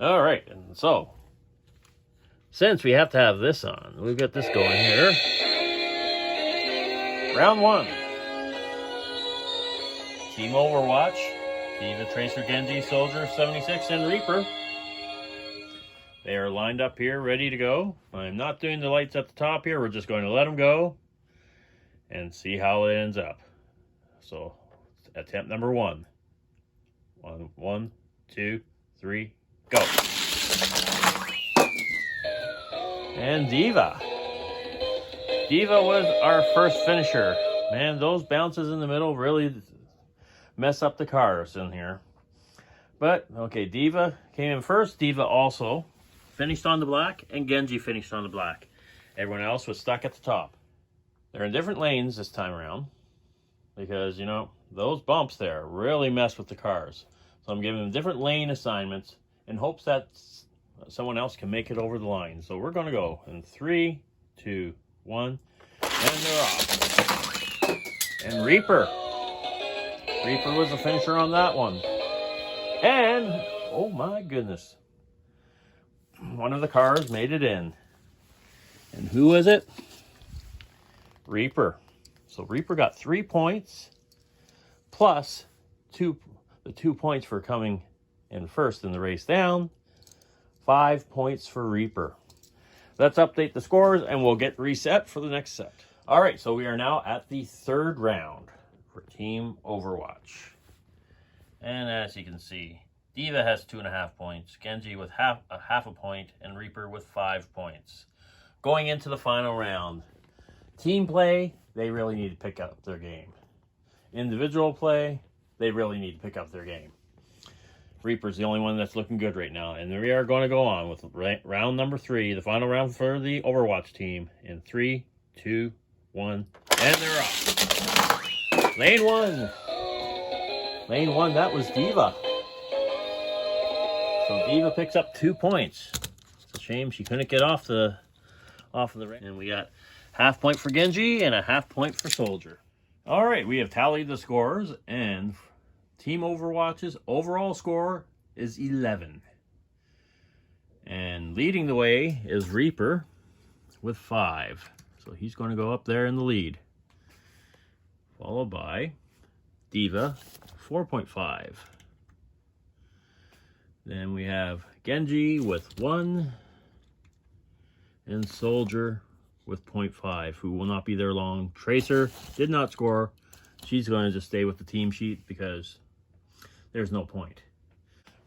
All right, and so since we have to have this on, we've got this going here. Round 1. Team Overwatch, Diva, Tracer, Genji, Soldier, 76, and Reaper. They are lined up here, ready to go. I'm not doing the lights at the top here. We're just going to let them go and see how it ends up. So, attempt number 1. 1, 2, 3, go. And Diva. Diva was our first finisher. Man, those bounces in the middle really mess up the cars in here. But, okay, Diva came in first. Diva also finished on the black, and Genji finished on the black. Everyone else was stuck at the top. They're in different lanes this time around because, you know, those bumps there really mess with the cars. So I'm giving them different lane assignments in hopes that someone else can make it over the line. So we're going to go in 3, 2, 1, and they're off. And Reaper was the finisher on that one. And, oh my goodness, one of the cars made it in. And who is it? Reaper. So Reaper got 3 points plus the 2 points for coming in first in the race down. 5 points for Reaper. Let's update the scores and we'll get reset for the next set. All right, so we are now at the 3rd round for Team Overwatch. And as you can see, Diva has 2.5 points, Genji with half a point, and Reaper with 5 points. Going into the final round, team play, they really need to pick up their game. Individual play, they really need to pick up their game. Reaper's the only one that's looking good right now. And we are going to go on with round number 3, the final round for the Overwatch team. In 3, 2, 1, and they're off. Lane 1. Lane 1, that was Diva. So Diva picks up 2 points. It's a shame she couldn't get off the race. And we got half point for Genji and a half point for Soldier. All right, we have tallied the scores, and Team Overwatch's overall score is 11. And leading the way is Reaper with 5. So he's going to go up there in the lead. Followed by Diva, 4.5. Then we have Genji with 1. And Soldier with 0.5, who will not be there long. Tracer did not score. She's going to just stay with the team sheet because there's no point.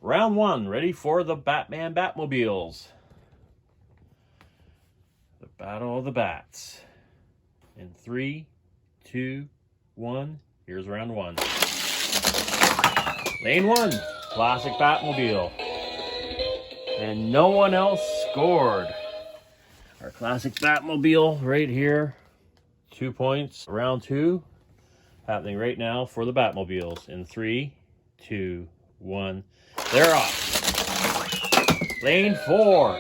Round 1, ready for the Batmobiles. The Battle of the Bats. In 3, 2, 1, here's round 1. Lane 1, classic Batmobile. And no one else scored. Our classic Batmobile right here. 2 points. Round 2 happening right now for the Batmobiles. In 3, 2, 1. They're off. Lane 4.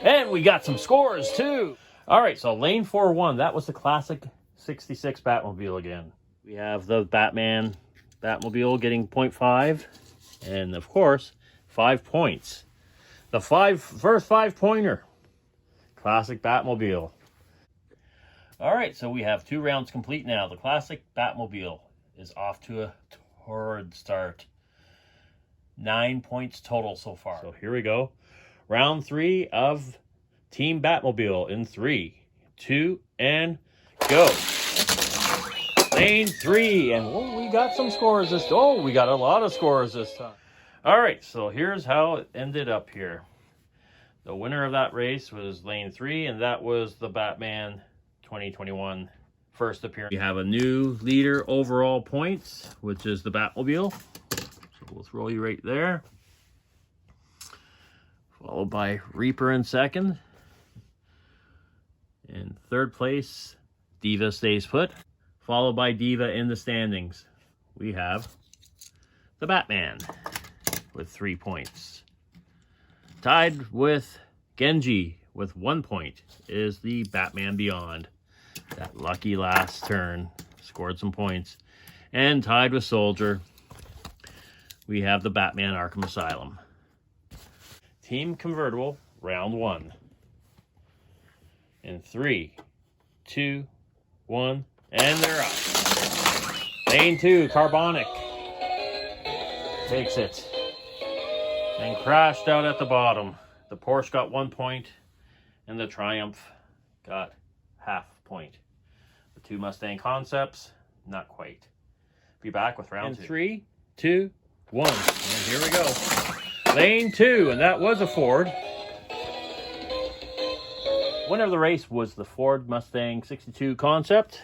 And we got some scores too. All right, so lane 4 won. That was the classic 66 Batmobile again. We have the Batmobile getting 0.5. And of course, 5 points. The first 5-pointer. Classic Batmobile. All right, so we have 2 rounds complete now. The classic Batmobile is off to a torrid start. 9 points total so far. So here we go. Round 3 of Team Batmobile in 3, 2, and go. Lane 3, and we got some scores this time. Oh, we got a lot of scores this time. All right, so here's how it ended up here. The winner of that race was Lane 3, and that was the Batman 2021 first appearance. We have a new leader overall points, which is the Batmobile. So we'll throw you right there. Followed by Reaper in second. In third place, Diva stays put. Followed by Diva in the standings. We have the Batman with 3 points. Tied with Genji with 1 point is the Batman Beyond. That lucky last turn scored some points. And tied with Soldier, we have the Batman Arkham Asylum. Team Convertible, round 1. In 3, 2, 1, and they're up. Lane 2, Carbonic takes it and crashed out at the bottom. The Porsche got 1 point, and the Triumph got half point. The 2 Mustang Concepts, not quite. Be back with round 2. 3, 2, 1, and here we go. Lane 2, and that was a Ford. Winner of the race was the Ford Mustang 62 Concept.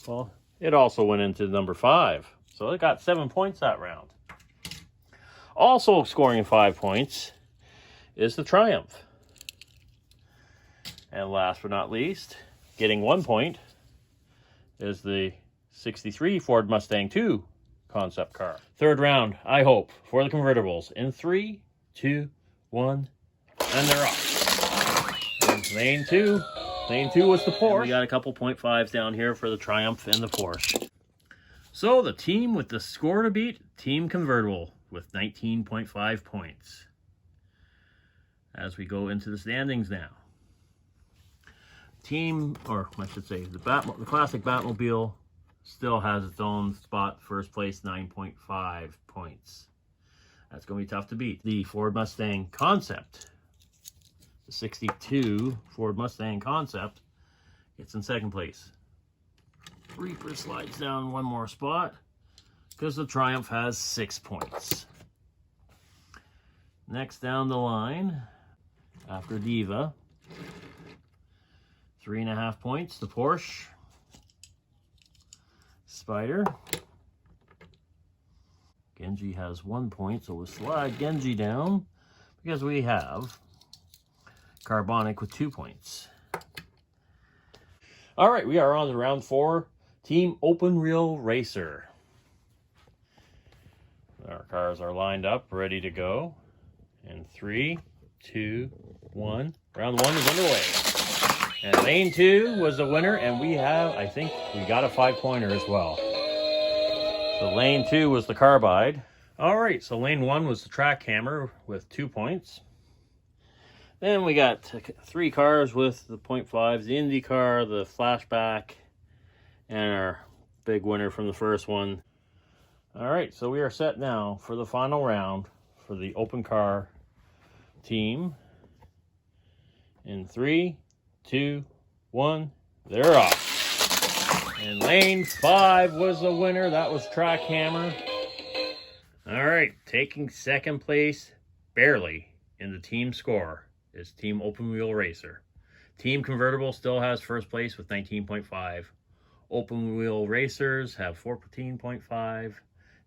Well, it also went into number 5, so it got 7 points that round. Also scoring 5 points is the Triumph. And last but not least, getting 1 point is the 63 Ford Mustang 2 concept car. Third round, I hope, for the convertibles. In 3, 2, 1, and they're off. And lane 2. Lane 2 was the Porsche. And we got a couple .5s down here for the Triumph and the Porsche. So the team with the score to beat, Team Convertible with 19.5 points. As we go into the standings now. Team, or I should say, the classic Batmobile still has its own spot, first place, 9.5 points. That's going to be tough to beat. The Ford Mustang Concept, the 62 Ford Mustang Concept, gets in second place. Reaper slides down 1 more spot because the Triumph has 6 points. Next down the line, after Diva, 3.5 points, the Porsche. Spider. Genji has 1 point, so we'll slide Genji down because we have Carbonic with 2 points. All right, we are on to round 4, Team Open Wheel Racer. Our cars are lined up, ready to go. In 3, 2, 1. Round 1 is underway. And lane 2 was the winner, and we have, I think, we got a 5-pointer as well. So lane 2 was the Carbide. All right, so lane 1 was the Track Hammer with 2 points. Then we got 3 cars with the .5s, the Indy car, the Flashback, and our big winner from the first one. All right, so we are set now for the final round for the open car team. In 3, 2, 1, they're off. And lane 5 was the winner. That was Track Hammer. All right, taking second place, barely, in the team score is Team Open Wheel Racer. Team Convertible still has first place with 19.5. Open Wheel Racers have 14.5.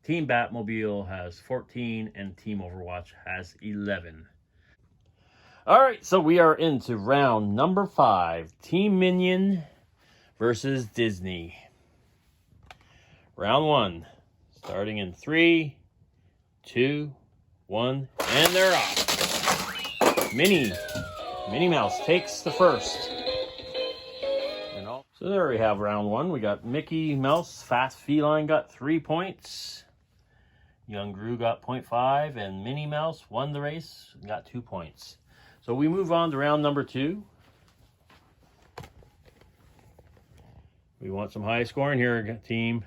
Team Batmobile has 14, and Team Overwatch has 11. All right, so we are into round number 5. Team Minion versus Disney. Round 1, starting in 3, 2, 1, and they're off. Minnie Mouse takes the first. So there we have round 1. We got Mickey Mouse, Fast Feline got 3 points. Young Gru got 0.5, and Minnie Mouse won the race and got 2 points. So we move on to round number 2. We want some high scoring here, team.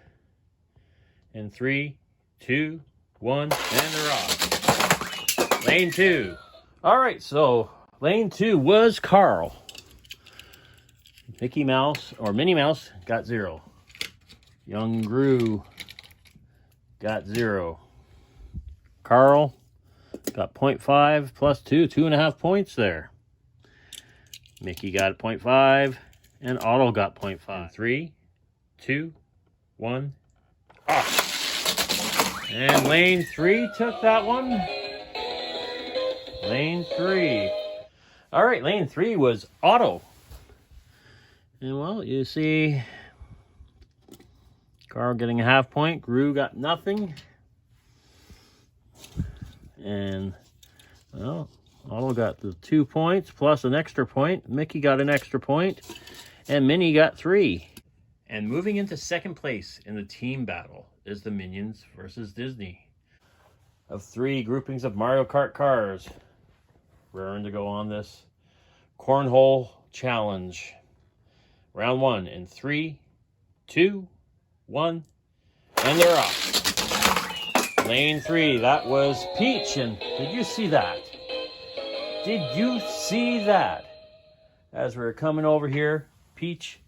In 3, 2, 1, and they're off. Lane 2. All right, so lane 2 was Carl. Mickey Mouse, or Minnie Mouse, got 0. Young Gru got 0. Carl got 0.5 plus 2, 2.5 points there. Mickey got 0.5, and Otto got 0.5. 3, 2, 1, off. And lane 3 took that one. Lane 3. All right, lane 3 was Otto. And well, you see Carl getting a half point. Gru got nothing. And, well, Otto got the 2 points plus an extra point. Mickey got an extra point. And Minnie got 3. And moving into second place in the team battle is the Minions versus Disney. Of 3 groupings of Mario Kart cars, raring to go on this cornhole challenge. Round 1 in 3, 2, 1, and they're off. Lane 3, that was Peach, and did you see that? Did you see that? As we were coming over here, Peach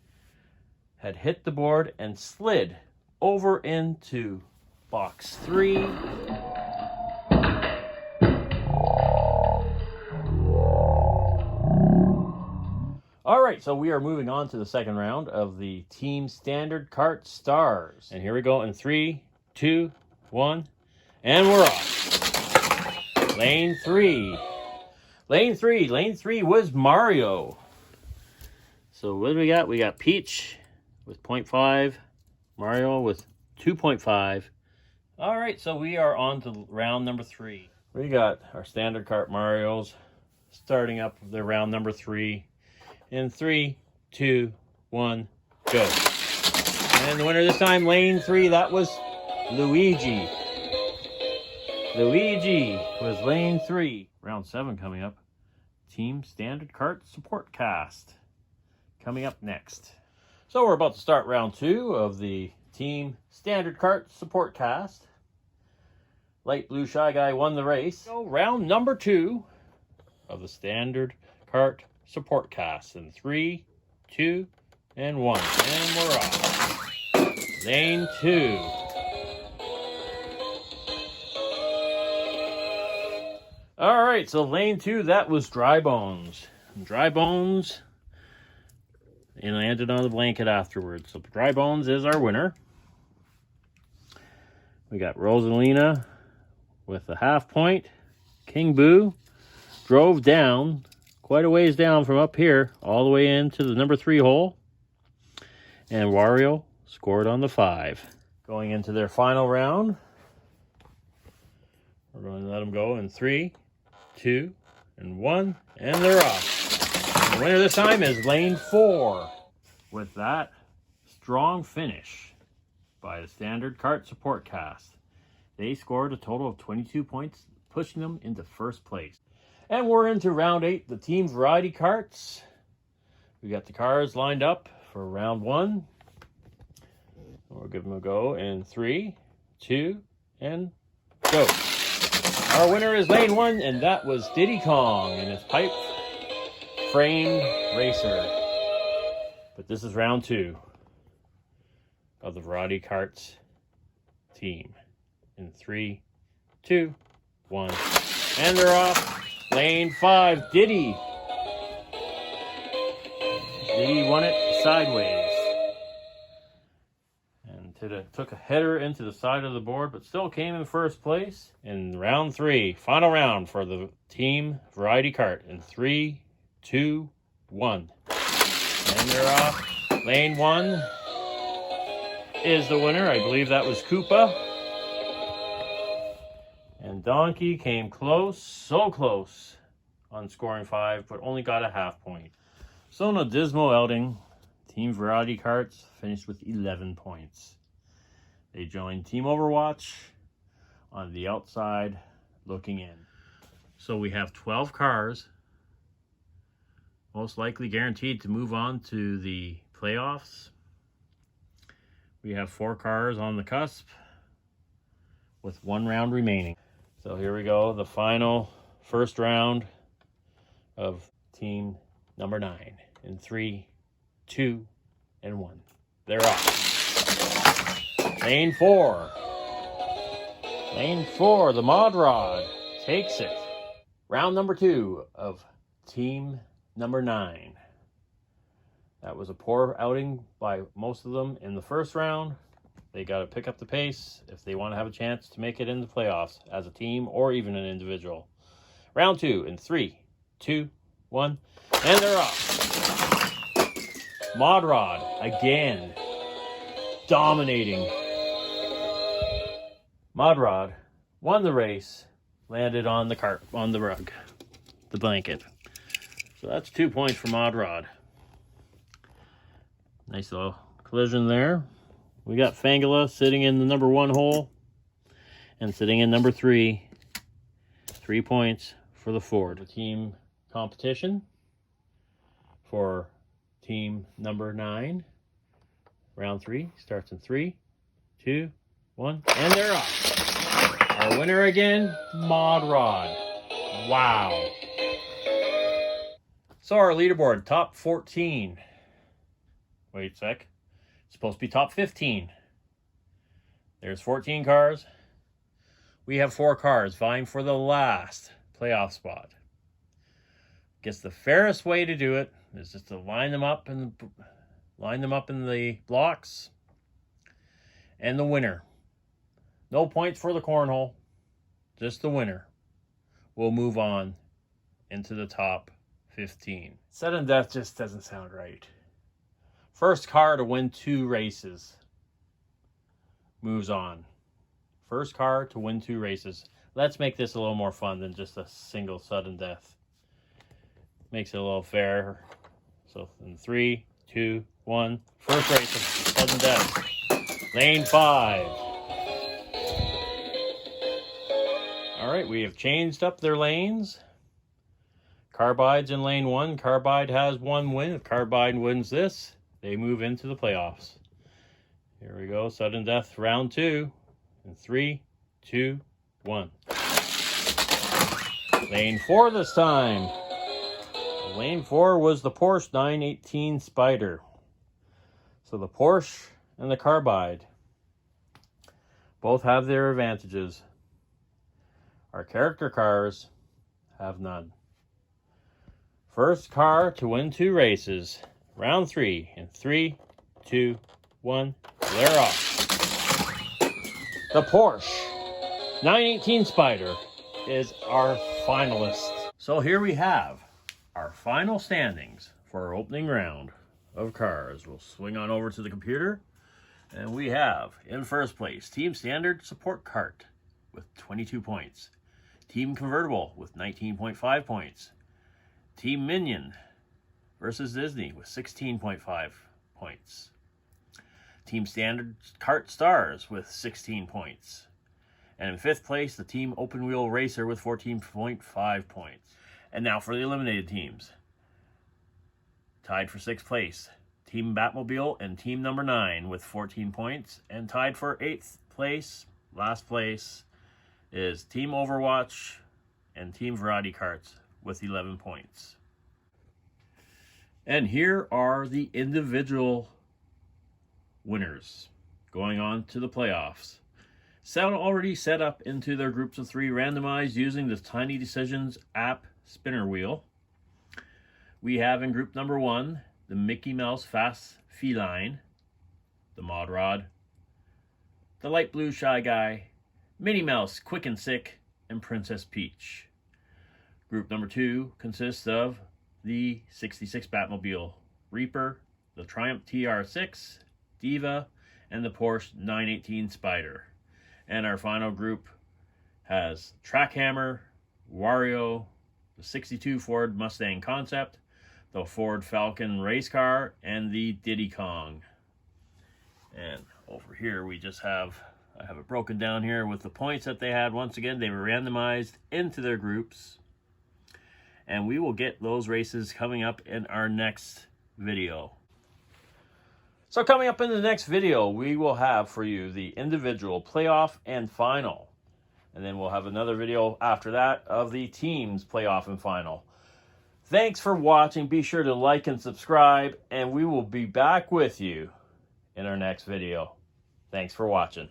had hit the board and slid over into box 3. All right, so we are moving on to the second round of the Team Standard Kart Stars. And here we go in 3, 2, 1, and we're off. Lane 3. Lane 3 was Mario. So what do we got? We got Peach with 0.5, Mario with 2.5. All right, so we are on to round number 3. We got our Standard Kart Marios starting up the round number 3. In 3, 2, 1, go. And the winner this time, lane 3, that was Luigi. Luigi was lane 3. Round 7 coming up. Team Standard Kart Support Cast coming up next. So we're about to start round 2 of the Team Standard Kart Support Cast. Light Blue Shy Guy won the race. So round number 2 of the Standard Kart Support Cast in 3, 2, and 1. And we're off. Lane 2. All right, so lane 2, that was Dry Bones. Dry Bones, and landed on the blanket afterwards. So Dry Bones is our winner. We got Rosalina with a half point. King Boo drove down quite a ways down from up here all the way into the number 3 hole. And Wario scored on the 5. Going into their final round. We're going to let them go in 3, 2, and 1. And they're off. The winner this time is lane 4. With that strong finish by the Standard Kart Support Cast, they scored a total of 22 points, pushing them into first place. And we're into round 8, the Team Variety Karts. We got the cars lined up for round 1. We'll give them a go in 3, 2, and go. Our winner is lane 1, and that was Diddy Kong in his pipe frame racer. But this is round 2 of the Variety Karts team. In 3, 2, 1, and they're off. Lane 5, Diddy. Diddy won it sideways. And took a header into the side of the board, but still came in first place. In round 3, final round for the Team Variety Kart. In 3, 2, 1. And they're off. Lane 1 is the winner. I believe that was Koopa. And Donkey came close, so close, on scoring 5, but only got a half point. So in a dismal outing, Team Variety Karts finished with 11 points. They joined Team Overwatch on the outside looking in. So we have 12 cars, most likely guaranteed to move on to the playoffs. We have 4 cars on the cusp with 1 round remaining. So here we go, the final first round of team number 9 in 3, 2, and 1. They're off. Lane 4. Lane 4, the Mod Rod takes it. Round number 2 of team number 9. That was a poor outing by most of them in the first round. They got to pick up the pace if they want to have a chance to make it in the playoffs as a team or even an individual. Round 2 in 3, 2, 1, and they're off. Mod Rod again dominating. Mod Rod won the race, landed on the cart, on the rug, the blanket. So that's 2 points for Mod Rod. Nice little collision there. We got Fangula sitting in the number 1 hole and sitting in number 3. 3 points for the Ford. The team competition for team number 9. Round 3 starts in 3, 2, 1, and they're off. Our winner again, Mod Rod. Wow. So our leaderboard, top 14. Wait a sec. It's supposed to be top 15. There's 14 cars. We have 4 cars vying for the last playoff spot. Guess the fairest way to do it is just to line them up in the blocks, and the winner. No points for the cornhole, just the winner will move on into the top 15. Sudden death just doesn't sound right. First car to win 2 races moves on. First car to win 2 races. Let's make this a little more fun than just a single sudden death. Makes it a little fair. So in 3, 2, 1. First race of sudden death. Lane 5. Alright, we have changed up their lanes. Carbide's in lane 1. Carbide has 1 win. If Carbide wins this, they move into the playoffs. Here we go. Sudden death round 2. In 3, 2, 1. Lane 4 this time. Lane 4 was the Porsche 918 Spider. So the Porsche and the Carbide both have their advantages. Our character cars have none. First car to win 2 races. Round 3 in 3, 2, 1. They're off. The Porsche 918 Spider is our finalist. So here we have our final standings for our opening round of cars. We'll swing on over to the computer, and we have in first place Team Standard Support Kart with 22 points. Team Convertible with 19.5 points. Team Minion versus Disney with 16.5 points. Team Standard Kart Stars with 16 points. And in 5th place, the Team Open Wheel Racer with 14.5 points. And now for the eliminated teams. Tied for 6th place, Team Batmobile and Team number 9 with 14 points. And tied for 8th place, last place, is Team Overwatch and Team Variety Karts with 11 points. And here are the individual winners going on to the playoffs. Already set up into their groups of 3, randomized using the Tiny Decisions app spinner wheel. We have in group number 1 the Mickey Mouse Fast Feline, the Mod Rod, the Light Blue Shy Guy, Minnie Mouse Quick and Sick, and Princess Peach. Group number 2 consists of the 66 Batmobile, Reaper, the Triumph TR6, Diva, and the Porsche 918 Spider. And our final group has Trackhammer, Wario, the 62 Ford Mustang Concept, the Ford Falcon race car, and the Diddy Kong. And over here we just have, I have it broken down here with the points that they had. Once again, they were randomized into their groups. And we will get those races coming up in our next video. So coming up in the next video, we will have for you the individual playoff and final. And then we'll have another video after that of the teams playoff and final. Thanks for watching. Be sure to like and subscribe, and we will be back with you in our next video. Thanks for watching.